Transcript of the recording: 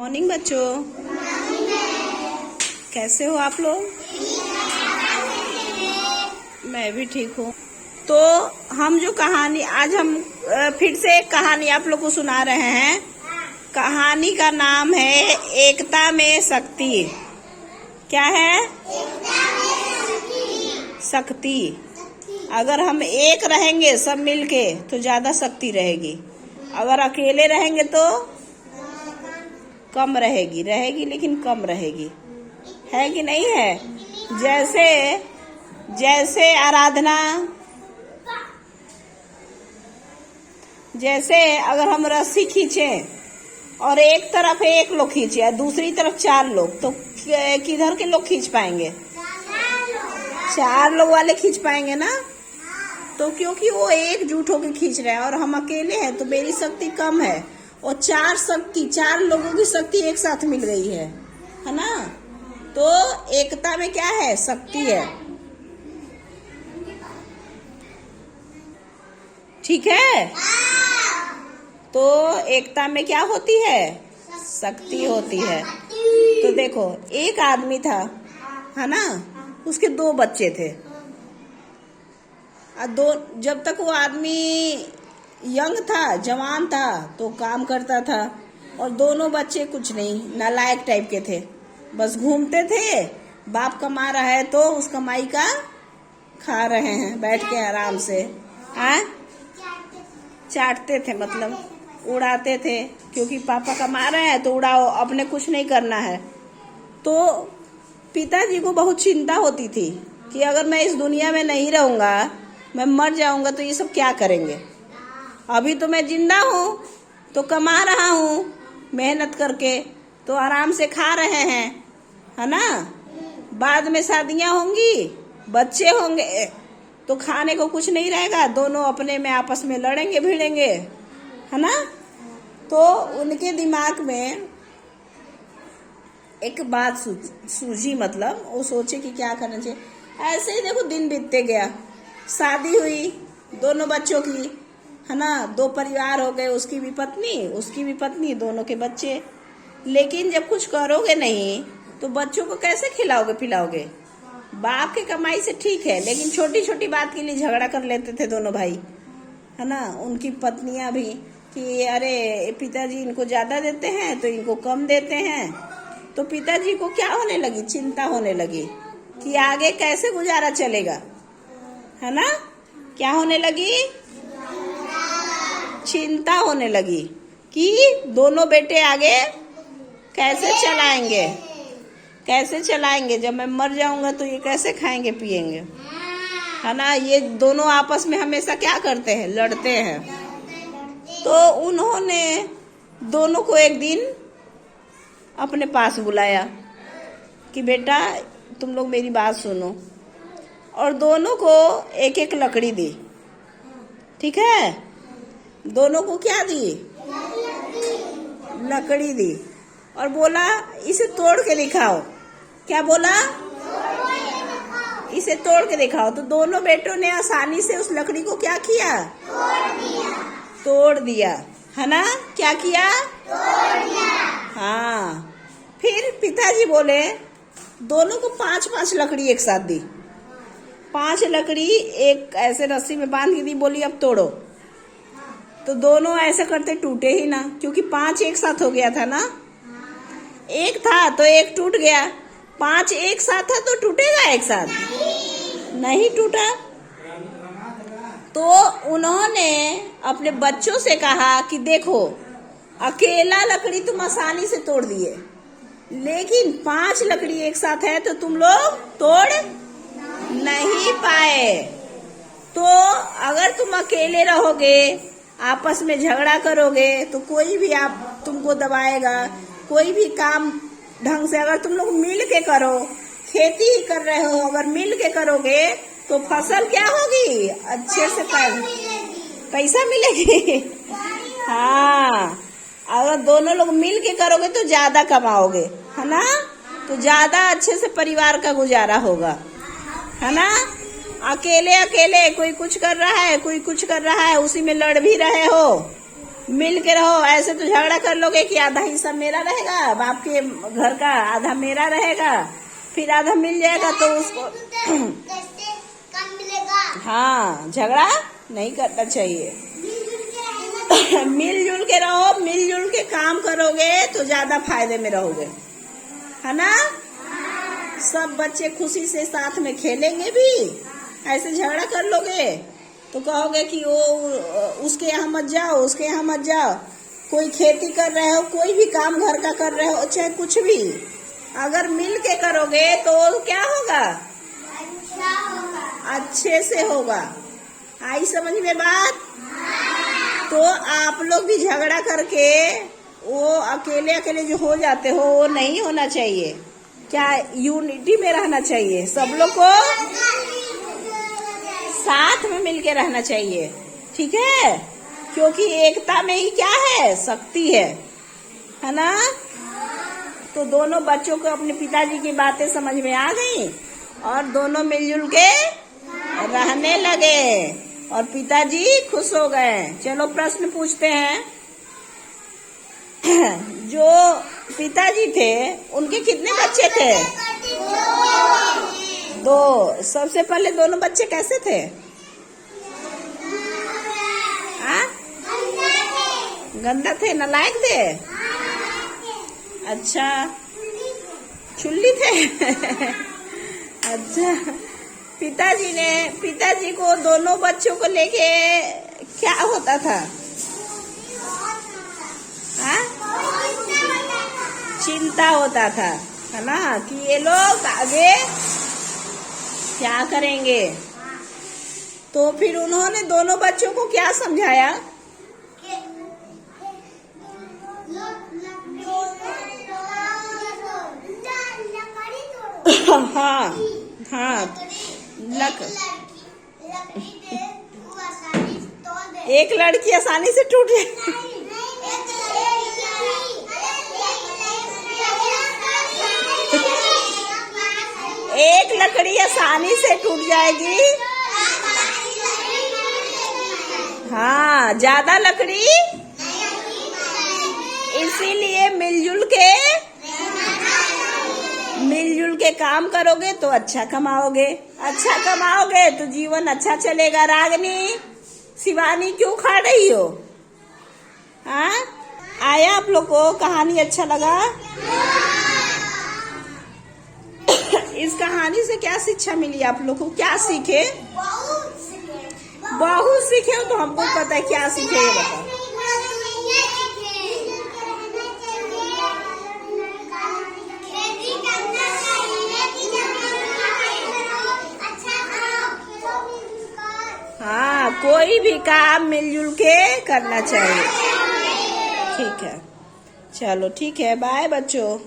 Morning बच्चों, कैसे हो आप लोग? मैं भी ठीक हूँ। तो हम जो कहानी आज हम फिर से एक कहानी आप लोग को सुना रहे हैं। कहानी का नाम है एकता में शक्ति। क्या है? शक्ति। अगर हम एक रहेंगे सब मिलके तो ज्यादा शक्ति रहेगी। अगर अकेले रहेंगे तो कम रहेगी लेकिन कम रहेगी। है कि नहीं है? जैसे आराधना, जैसे अगर हम रस्सी खींचे और एक तरफ एक लोग खींचे और दूसरी तरफ 4 लोग, तो किधर के लोग खींच पाएंगे? 4 लोग वाले खींच पाएंगे ना। तो क्योंकि वो एकजुट होकर खींच रहे हैं और हम अकेले हैं तो मेरी शक्ति कम है और 4 लोगों की शक्ति एक साथ मिल गई है ना। तो एकता में क्या है? शक्ति है। ठीक है। तो एकता में क्या होती है? शक्ति होती है। तो देखो, एक आदमी था, है ना, उसके 2 बच्चे थे। जब तक वो आदमी यंग था, जवान था, तो काम करता था और दोनों बच्चे कुछ नहीं, नालायक टाइप के थे। बस घूमते थे, बाप कमा रहा है तो उस कमाई का खा रहे हैं बैठ के आराम से। चाटते थे, मतलब उड़ाते थे, क्योंकि पापा कमा रहे हैं तो उड़ाओ, अपने कुछ नहीं करना है। तो पिताजी को बहुत चिंता होती थी कि अगर मैं इस दुनिया में नहीं रहूंगा, मैं मर जाऊंगा, तो ये सब क्या करेंगे। अभी तो मैं जिंदा हूँ तो कमा रहा हूँ मेहनत करके, तो आराम से खा रहे हैं, है ना। बाद में शादियां होंगी, बच्चे होंगे, तो खाने को कुछ नहीं रहेगा, दोनों अपने में आपस में लड़ेंगे भिड़ेंगे, है ना। तो उनके दिमाग में एक बात सूझी, मतलब वो सोचे कि क्या करना चाहिए। ऐसे ही देखो दिन बीतते गया, शादी हुई दोनों बच्चों की, है ना। 2 परिवार हो गए, उसकी भी पत्नी, दोनों के बच्चे। लेकिन जब कुछ करोगे नहीं तो बच्चों को कैसे खिलाओगे पिलाओगे? बाप के कमाई से ठीक है, लेकिन छोटी छोटी बात के लिए झगड़ा कर लेते थे दोनों भाई, है ना। उनकी पत्नियां भी कि अरे पिताजी इनको ज्यादा देते हैं तो इनको कम देते हैं। तो पिताजी को क्या होने लगी? चिंता होने लगी कि आगे कैसे गुजारा चलेगा, है ना। क्या होने लगी? चिंता होने लगी कि दोनों बेटे आगे कैसे चलाएंगे, जब मैं मर जाऊंगा तो ये कैसे खाएंगे पिएंगे, है ना। ये दोनों आपस में हमेशा क्या करते हैं? लड़ते हैं। तो उन्होंने दोनों को एक दिन अपने पास बुलाया कि बेटा तुम लोग मेरी बात सुनो, और दोनों को एक एक लकड़ी दी। ठीक है। दोनों को क्या दी? लकड़ी दी और बोला इसे तोड़ के दिखाओ। क्या बोला? इसे तोड़ के दिखाओ। तो दोनों बेटों ने आसानी से उस लकड़ी को क्या किया? तोड़ दिया, है ना। क्या किया? तोड़ दिया। हाँ। फिर पिताजी बोले दोनों को 5-5 लकड़ी एक साथ दी। 5 लकड़ी एक ऐसे रस्सी में बांध के दी, बोली अब तोड़ो। तो दोनों ऐसे करते टूटे ही ना, क्योंकि 5 एक साथ हो गया था ना। एक था तो एक टूट गया, 5 एक साथ था तो टूटेगा एक साथ? नहीं टूटा। तो उन्होंने अपने बच्चों से कहा कि देखो, अकेला लकड़ी तुम आसानी से तोड़ दिए, लेकिन 5 लकड़ी एक साथ है तो तुम लोग तोड़ नहीं पाए। तो अगर तुम अकेले रहोगे, आपस में झगड़ा करोगे, तो कोई भी आप तुमको दबाएगा। कोई भी काम ढंग से अगर तुम लोग मिल के करो, खेती ही कर रहे हो, अगर मिल के करोगे तो फसल क्या होगी? अच्छे से पैसा मिलेगी। हाँ, अगर दोनों लोग मिल के करोगे तो ज्यादा कमाओगे, है ना। तो ज्यादा अच्छे से परिवार का गुजारा होगा, है ना। अकेले कोई कुछ कर रहा है, कोई कुछ कर रहा है, उसी में लड़ भी रहे हो मिल के रहो। ऐसे तो झगड़ा कर लोगे कि आधा हिस्सा मेरा रहेगा, बाप के घर का आधा मेरा रहेगा, फिर आधा मिल जाएगा तो उसको कैसे कम मिलेगा। हाँ, झगड़ा नहीं करना चाहिए। मिलजुल के रहो, मिलजुल के काम करोगे तो ज्यादा फायदे में रहोगे, है ना। सब बच्चे खुशी से साथ में खेलेंगे भी। ऐसे झगड़ा कर लोगे तो कहोगे कि वो उसके यहाँ मत जाओ, उसके यहाँ मत जाओ। कोई खेती कर रहे हो, कोई भी काम घर का कर रहे हो, चाहे कुछ भी, अगर मिल के करोगे तो क्या होगा? अच्छा होगा, अच्छे से होगा। आई समझ में बात? तो आप लोग भी झगड़ा करके वो अकेले अकेले जो हो जाते हो वो नहीं होना चाहिए। क्या यूनिटी में रहना चाहिए, सब लोग को साथ में मिलके रहना चाहिए, ठीक है। क्योंकि एकता में ही क्या है? शक्ति है ना। तो दोनों बच्चों को अपने पिताजी की बातें समझ में आ गई और दोनों मिलजुल के रहने लगे और पिताजी खुश हो गए। चलो प्रश्न पूछते हैं। जो पिताजी थे उनके कितने बच्चे थे? 2। सबसे पहले दोनों बच्चे कैसे थे? हाँ? गंदा थे, नालायक थे। अच्छा, चुल्ली थे। अच्छा, पिताजी को दोनों बच्चों को लेके क्या होता था? हाँ? चिंता होता था, है ना, कि ये लोग आगे क्या करेंगे। तो फिर उन्होंने दोनों बच्चों को क्या समझाया? हाँ हाँ, एक लड़की आसानी से टूट जाए। एक लकड़ी आसानी से टूट जाएगी। हाँ, ज्यादा लकड़ी, इसीलिए मिलजुल के काम करोगे तो अच्छा कमाओगे। अच्छा कमाओगे तो जीवन अच्छा चलेगा। रागनी, शिवानी क्यों खा रही हो? हाँ, आया आप लोग को कहानी अच्छा लगा? इस कहानी से क्या शिक्षा मिली आप लोग को? क्या सीखे? बहुत सीखे हो। तो हमको पता है क्या सीखे, ये बताओ। हाँ, कोई भी काम मिलजुल के करना चाहिए, ठीक है। चलो ठीक है, बाय बच्चों।